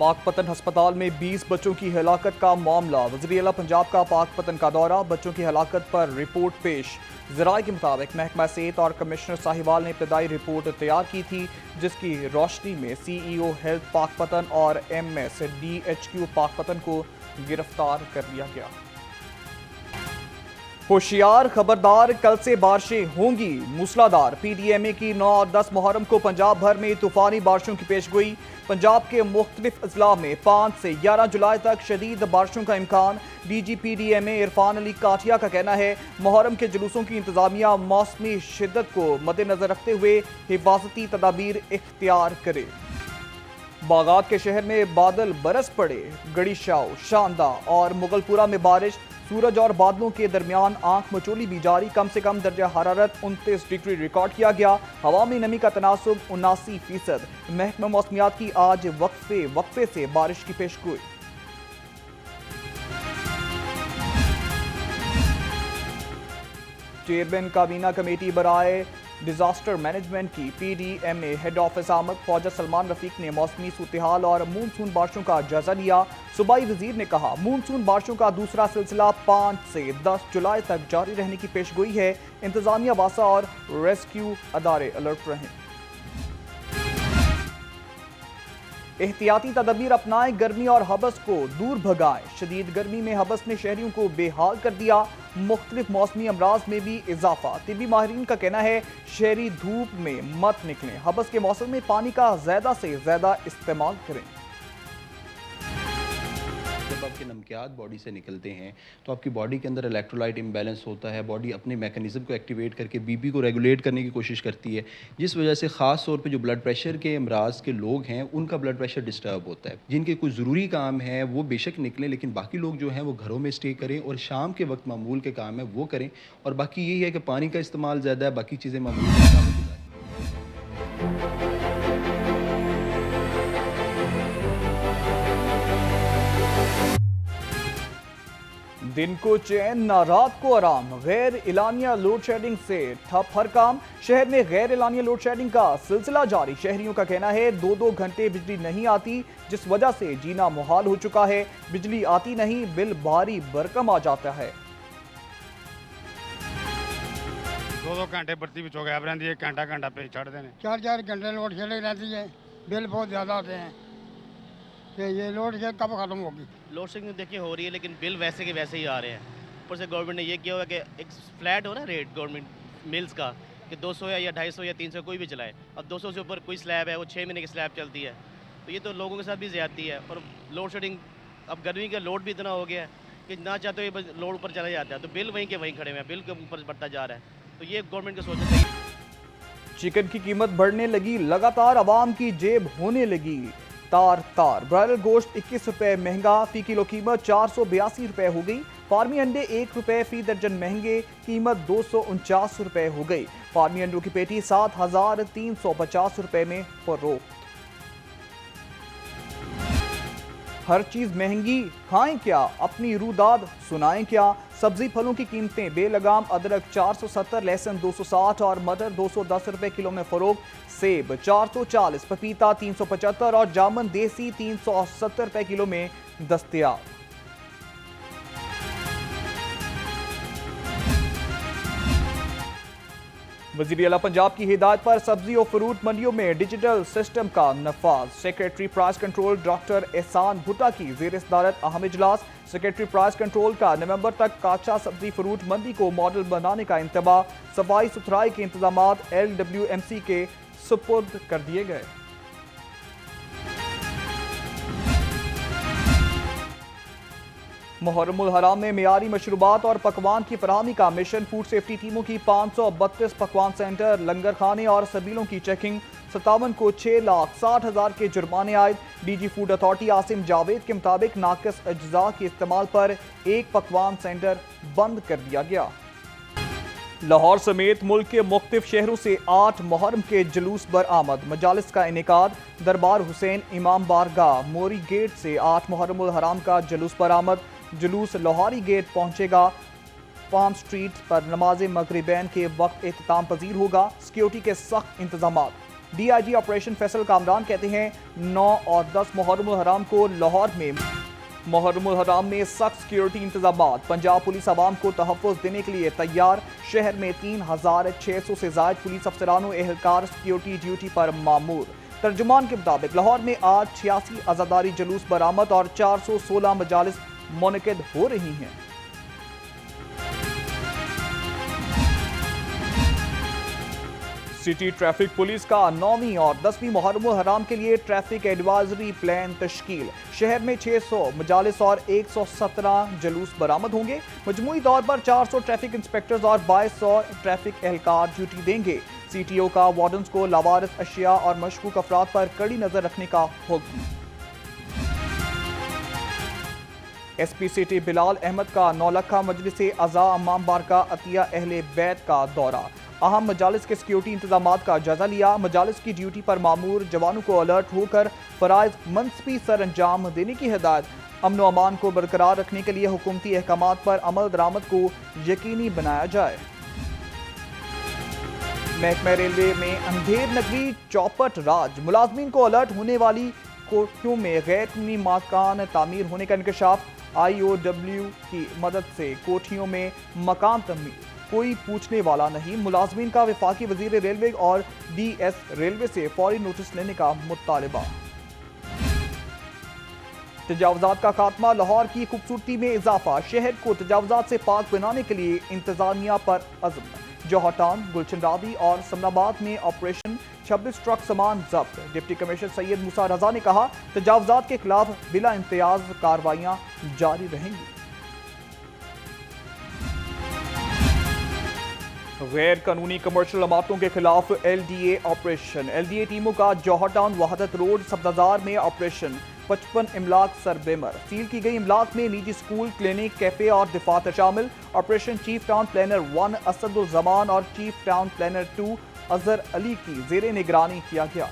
पाकपतन अस्पताल में 20 बच्चों की हलाकत का मामला। वज़ीर-ए-आला पंजाब का पाकपतन का दौरा, बच्चों की हलाकत पर रिपोर्ट पेश। ज़राए के मुताबिक महकमा सेहत और कमिश्नर साहिवाल ने इब्तदाई रिपोर्ट तैयार की थी, जिसकी रोशनी में CEO हेल्थ पाकपतन और MS DHQ पाकपतन को गिरफ्तार कर लिया गया। होशियार, खबरदार, कल से बारिशें होंगी मूसलाधार। PDMA की 9 और 10 मुहर्रम को पंजाब भर में तूफानी बारिशों की पेशगोई। पंजाब के मुख्तलिफ अजला में 5 से 11 जुलाई तक शदीद बारिशों का इम्कान। DG PDMA इरफान अली काठिया का कहना है, मुहर्रम के जुलूसों की इंतजामिया मौसमी शिद्दत को मद्देनजर रखते हुए हिफाजती तदाबीर इख्तियार करे। बागात के शहर में बादल बरस पड़े। गड़ीशाव, शांदा और मुगलपुरा में बारिश। सूरज और बादलों के दरमियान आंख मचोली भी जारी। कम से कम दर्जा हरारत 29 डिग्री रिकॉर्ड किया गया। हवा में नमी का तनासुब 79%। महकमा मौसमियात की आज वक्फे से बारिश की पेशगोई। चेयरमैन काबीना कमेटी बराए डिजास्टर मैनेजमेंट की PDMA हेड ऑफिस आमद। ख्वाजा सलमान रफीक ने मौसमी सूरत-ए-हाल और मूनसून बारिशों का जायजा लिया। सूबाई वजीर ने कहा, मूनसून बारिशों का दूसरा सिलसिला 5 से 10 जुलाई तक जारी रहने की पेशगोई है। इंतजामिया, वासा और रेस्क्यू अदारे अलर्ट रहें। एहतियाती तदबीर अपनाएं, गर्मी और हबस को दूर भगाएं। शदीद गर्मी में हबस ने शहरियों को बेहाल कर दिया। मुख्तलिफ मौसमी अमराज में भी इजाफा। तिब्बी माहिरीन का कहना है, शहरी धूप में मत निकलें। हबस के मौसम में पानी का ज्यादा से ज्यादा इस्तेमाल करें। जब आपके नमकियात बॉडी से निकलते हैं तो आपकी बॉडी के अंदर इलेक्ट्रोलाइट इम्बैलेंस होता है। बॉडी अपने मैकेनिज्म को एक्टिवेट करके BP को रेगुलेट करने की कोशिश करती है, जिस वजह से ख़ास तौर पे जो ब्लड प्रेशर के अमराज के लोग हैं उनका ब्लड प्रेशर डिस्टर्ब होता है। जिनके कुछ ज़रूरी काम है वो बेशक निकलें, लेकिन बाकी लोग जो हैं वो घरों में स्टे करें और शाम के वक्त मामूल के काम है वो करें। और बाकी यही है कि पानी का इस्तेमाल ज़्यादा है, बाकी चीज़ें मामूल के काम है। दिन को चैन ना रात को आराम। गैर इलानिया लोड शेडिंग से ठप हर काम। शहर में गैर इलानिया लोड शेडिंग का सिलसिला जारी। शहरियों का कहना है, 2-2 घंटे बिजली नहीं आती, जिस वजह से जीना मुहाल हो चुका है। बिजली आती नहीं, बिल भारी भरकम आ जाता है। 2-2 घंटे बत्ती भी गायब रहती है, घंटा पे छड़ते हैं। 4-4 घंटे लोड शेडिंग रहती है, बिल बहुत ज़्यादा आते हैं। कि ये लोड शेड कब खत्म होगी? लोड शेडिंग देखिए हो रही है, लेकिन बिल वैसे के वैसे ही आ रहे हैं। ऊपर से गवर्नमेंट ने ये किया हुआ कि एक फ्लैट हो ना रेट गवर्नमेंट मिल्स का, कि 200 या 250 या 300 कोई भी चलाए। अब 200 से ऊपर कोई स्लैब है वो 6 महीने की स्लैब चलती है, तो ये तो लोगों के साथ भी ज़्यादती है। और लोड शेडिंग, अब गर्मी का लोड भी इतना हो गया है कि ना चाहते हुए लोड ऊपर चला जाता है, तो बिल वहीं के वहीं खड़े हुए हैं, बिल के ऊपर बढ़ता जा रहा है। तो ये गवर्नमेंट को सोचना चाहिए। चिकन की कीमत बढ़ने लगी, लगातार आवाम की जेब होने लगी तार तार। ब्रायलर गोश्त 21 रुपए महंगा, फी किलो कीमत 482 रुपए हो गई। फार्मी अंडे 1 रुपए फी दर्जन महंगे, कीमत 249 रुपए हो गई। फार्मी अंडों की पेटी 7,350 रुपए में फरोख्त। हर चीज महंगी, खाएं क्या, अपनी रूदाद सुनाएं क्या। सब्जी फलों की कीमतें बेलगाम। अदरक 470, लहसुन 260 और मटर 210 रुपए किलो में फरोख्त। सेब 440, पपीता 375 और जामुन देसी 370 रुपए किलो में दस्तयाब। वज़ीर-ए-आला पंजाब की हिदायत पर सब्जी और फ्रूट मंडियों में डिजिटल सिस्टम का नफाज। सेक्रेटरी प्राइस कंट्रोल डॉक्टर एहसान भुट्टा की ज़ेर सदारत अहम इजलास। सेक्रेटरी प्राइस कंट्रोल का नवंबर तक काचा सब्जी फ्रूट मंडी को मॉडल बनाने का इंतबा। सफाई सुथराई के इंतजाम LWMC के सुपुर्द कर दिए गए। मुहर्रमुल हराम में मियारी मशरूबात और पकवान की फराहमी का मिशन। फूड सेफ्टी टीमों की 532 पकवान सेंटर, लंगर खाने और सबीलों की चेकिंग। 57 को 6,60,000 के जुर्माने आए। DG food authority Asim Javed के मुताबिक नाकिस अज्जा के इस्तेमाल पर एक पकवान सेंटर बंद कर दिया गया। लाहौर समेत मुल्क के मुख्तलिफ शहरों से 8 मुहर्रम के जुलूस बरामद। मजालिस का इनेकाद। दरबार हुसैन इमाम बारगाह मोरी गेट से 8 मुहर्रमुल हराम का जुलूस बरामद। जुलूस लोहारी गेट पहुंचेगा। पाम स्ट्रीट पर नमाज मगरिबैन के वक्त एहतमाम पजीर होगा। सिक्योरिटी के सख्त इंतजाम। डीआईजी ऑपरेशन फैसल कामरान कहते हैं 9 और 10 मुहर्रम हराम को लाहौर में मुहर्रम हराम में सख्त सिक्योरिटी इंतजाम। पंजाब पुलिस आवाम को तहफ़्फ़ुज़ देने के लिए तैयार। शहर में 3600 से ज़ायद पुलिस अफसरान व एहलकार सिक्योरिटी ड्यूटी पर मामूर। तर्जुमान के मुताबिक लाहौर में आज 86 आज़ादारी जुलूस बरामद और 416 मजालिस मुनक़िद हो रही हैं। सिटी ट्रैफिक पुलिस का 9वीं और 10वीं मुहर्रम हराम के लिए ट्रैफिक एडवाइजरी प्लान तश्कील। शहर में 600 मजालिस और 117 जुलूस बरामद होंगे। मजमूई तौर पर 400 ट्रैफिक इंस्पेक्टर्स और 2200 ट्रैफिक एहलकार ड्यूटी देंगे। सीटीओ का वार्डन्स को लावारिस अशिया और मशकूक अफराद पर कड़ी नजर रखने का हुक्म। एसपी सिटी बिलाल अहमद का नौलखा मजलिस अज़ा अम्माम बारका अतिया अहले बैत का दौरा। अहम मजालिस के सिक्योरिटी इंतजाम का जायजा लिया। मजालिस की ड्यूटी पर मामूर जवानों को अलर्ट होकर फराइज मनसबी सर अंजाम देने की हिदायत। अमन व अमान को बरकरार रखने के लिए हुकूमती अहकामात पर अमल दरामद को यकीनी बनाया जाए। महकमा रेलवे में अंधेर नगरी चौपट राज। मुलाजमीन को अलर्ट होने वाली कोठियों में गैर कानूनी मकान तामीर होने का इंकशाफ। IOW की मदद से कोठियों में मकान तमीर, कोई पूछने वाला नहीं। मुलाजमीन का वफाकी वजीर रेलवे और DS रेलवे से फौरी नोटिस लेने का मुतालबा। तजावुजात का खात्मा, लाहौर की खूबसूरती में इजाफा। शहर को तजावुजात से पाक बनाने के लिए इंतजामिया पर अज़्म। जौहर टाउन, गुलशन रावी और समनाबाद में ऑपरेशन 26 ट्रक सामान जब्त। डिप्टी कमिश्नर सैयद मूसा रजा ने कहा, तजावुजात के खिलाफ बिला इम्तियाज कार्रवाइयां जारी रहेंगी। गैर कानूनी कमर्शियल इमारतों के खिलाफ LDA ऑपरेशन। LDA टीमों का जौहर टाउन, वहादत रोड, सब्जाजार में ऑपरेशन। 55 इमलाक सरबेमर। सील की गई इमलाक में निजी स्कूल, क्लिनिक, कैफे और दिफातर शामिल। Operation chief town planner 1 Asadul Zaman और chief town planner 2 Azhar Ali की जेरे निगरानी किया गया।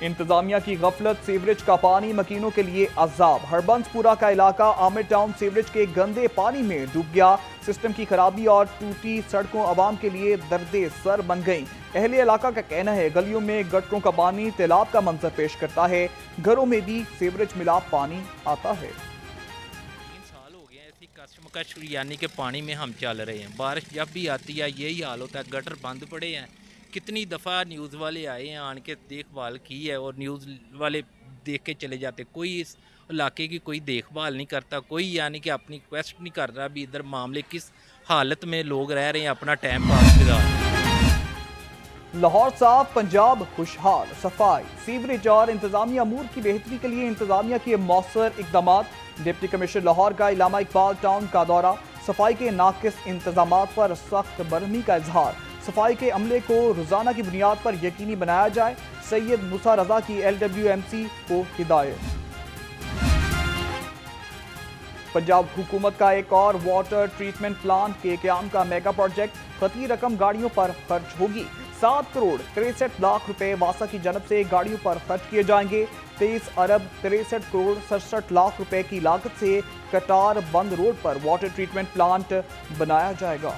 इंतजामिया की गफलत, सीवरेज का पानी मकीनों के लिए अजाब। हरबंसपुरा का इलाका आमिर टाउन सीवरेज के गंदे पानी में डूब गया। सिस्टम की खराबी और टूटी सड़कों आवाम के लिए दर्दे सर बन गई। अहले इलाका का कहना है, गलियों में गटरों का पानी तालाब का मंजर पेश करता है। घरों में भी सीवरेज मिला पानी आता है। 3 साल हो गए ऐसी कशमकश यानी कि पानी में हम चल रहे हैं। बारिश जब भी आती है यही हाल होता है, गटर बंद पड़े हैं। कितनी दफ़ा न्यूज़ वाले आए हैं, आन के देखभाल की है और न्यूज़ वाले देख के चले जाते। कोई इस इलाके की कोई देखभाल नहीं करता, कोई यानी कि अपनी क्वेस्ट नहीं कर रहा भी इधर मामले किस हालत में लोग रह रहे हैं, अपना टाइम पास कर रहे हैं। लाहौर साफ, पंजाब खुशहाल। सफाई, सीवरेज और इंतजामिया अमूर की बेहतरी के लिए इंतजामिया के मौसर इकदाम। डिप्टी कमिश्नर लाहौर का इलामा इकबाल टाउन का दौरा। सफाई के नाकिस इंतजाम पर सख्त बरहमी का इजहार। सफाई के अमले को रोजाना की बुनियाद पर यकीनी बनाया जाए। सैयद मूसा रजा की LWMC को हिदायत। पंजाब हुकूमत का एक और वाटर ट्रीटमेंट प्लांट के क्याम का मेगा प्रोजेक्ट। खती रकम गाड़ियों पर खर्च होगी। 7 करोड़ 63 लाख रुपए वासा की जानब से गाड़ियों पर खर्च किए जाएंगे। 23 अरब 63 करोड़ 67 लाख रुपए की लागत से कटार बंद रोड पर वाटर ट्रीटमेंट प्लांट बनाया जाएगा।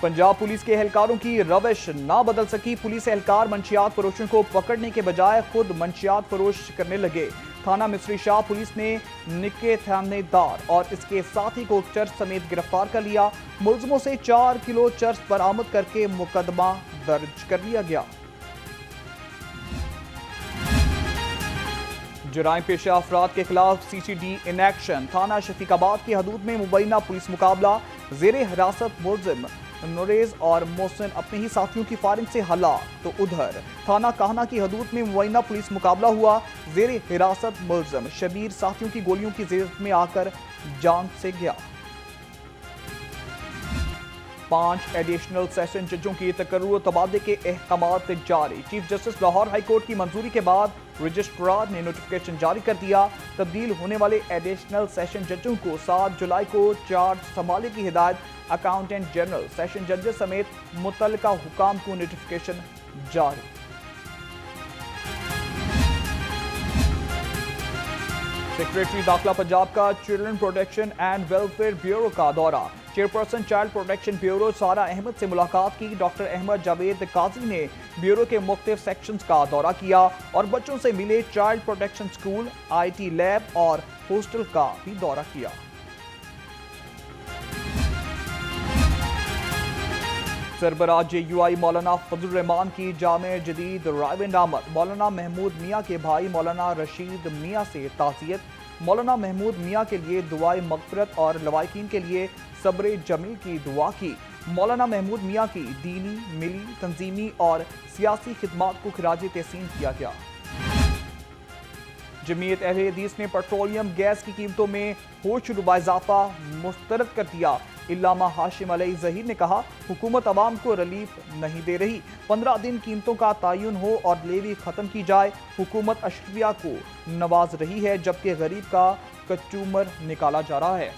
पंजाब पुलिस के एहलकारों की रविश ना बदल सकी। पुलिस एहलकार मंशियात फरोशों को पकड़ने के बजाय खुद मंशियात फरोश करने लगे। थाना मिस्री शाह पुलिस ने निके थानेदार और इसके साथी को चर्च समेत गिरफ्तार कर लिया। मुलजमों से 4 किलो चर्च बरामद करके मुकदमा दर्ज कर लिया गया। जराइम पेशा अफराद के खिलाफ CCD इन एक्शन। थाना शफीकाबाद की हदूद में मुबैना पुलिस मुकाबला। जेरे हिरासत मुलजिम नोरेज और मोहसिन अपने ही साथियों की फायरिंग से हलाक। तो उधर थाना काहना की हदूद में मुबैना पुलिस मुकाबला हुआ। जेरे हिरासत मुलजिम शबीर साथियों की गोलियों की जेर में आकर जान से गया। 5 एडिशनल सेशन जजों की तकर्रुर तबादले के अहकामात जारी। Chief justice Lahore high court की मंजूरी के बाद रजिस्ट्रार ने नोटिफिकेशन जारी कर दिया। तब्दील होने वाले एडिशनल सेशन जजों को 7 जुलाई को चार्ज संभालने की हिदायत। अकाउंटेंट जनरल, सेशन जजेस समेत मुतल्लिका हुकाम को नोटिफिकेशन जारी। सेक्रेटरी दाखिला पंजाब का children protection and welfare bureau का दौरा। चेयरपर्सन चाइल्ड प्रोटेक्शन ब्यूरो सारा अहमद से मुलाकात की। डॉक्टर अहमद जावेद काजी ने ब्यूरो के मुख्तलिफ सेक्शंस का दौरा किया और बच्चों से मिले। Child protection school, IT lab और हॉस्टल का भी दौरा किया। सरबराह JUI मौलाना फजल रहमान की जामे जदीद रायविंड आमद। मौलाना महमूद मियाँ के भाई मौलाना रशीद मियाँ से ताज़ियत। मौलाना महमूद मियाँ के लिए दुआए मगफरत और लवाकिन के लिए सब्र जमील की दुआ की। मौलाना महमूद मियाँ की दीनी, मिली, तंजीमी और सियासी खिदमात को खिराज तहसीन किया गया। जमीयत अहले हदीस ने पेट्रोलियम गैस की कीमतों में होशरुबा इजाफा मुस्तरद कर दिया। इल्लामा हाशिम अलई जहीर ने कहा, हुकूमत अवाम को रिलीफ नहीं दे रही। 15 दिन कीमतों का तयन हो और लेवी खत्म की जाए। हुकूमत अशरिया को नवाज रही है जबकि गरीब का कचूमर निकाला जा रहा है।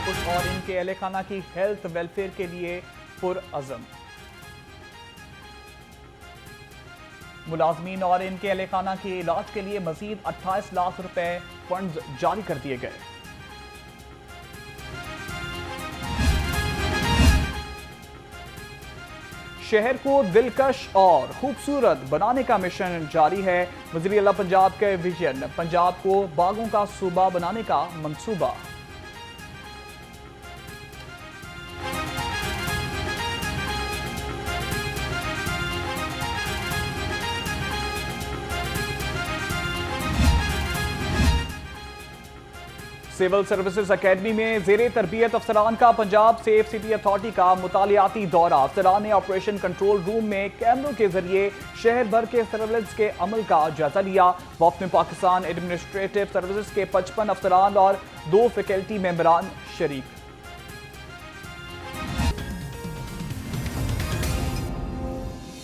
कुछ और इनके अहले खाना की हेल्थ वेलफेयर के लिए पुरअज़म। मुलाजमीन और इनके अहले खाना के इलाज के लिए मजीद 28 लाख रुपए फंड्स जारी कर दिए गए। शहर को दिलकश और खूबसूरत बनाने का मिशन जारी है। वज़ीर आला पंजाब के विजन, पंजाब को बागों का सूबा बनाने का मंसूबा। सिविल सर्विसेज अकेडमी में जेरे तरबियत अफसरान का पंजाब सेफ सिटी अथॉरिटी का मुतालियाती दौरा। अफसरान ने ऑपरेशन कंट्रोल रूम में कैमरों के जरिए शहर भर के सर्वेलेंस के अमल का जायजा लिया। वफ्द में पाकिस्तान एडमिनिस्ट्रेटिव सर्विसेज के 55 अफसरान और 2 फैकल्टी मेंबरान शरीक।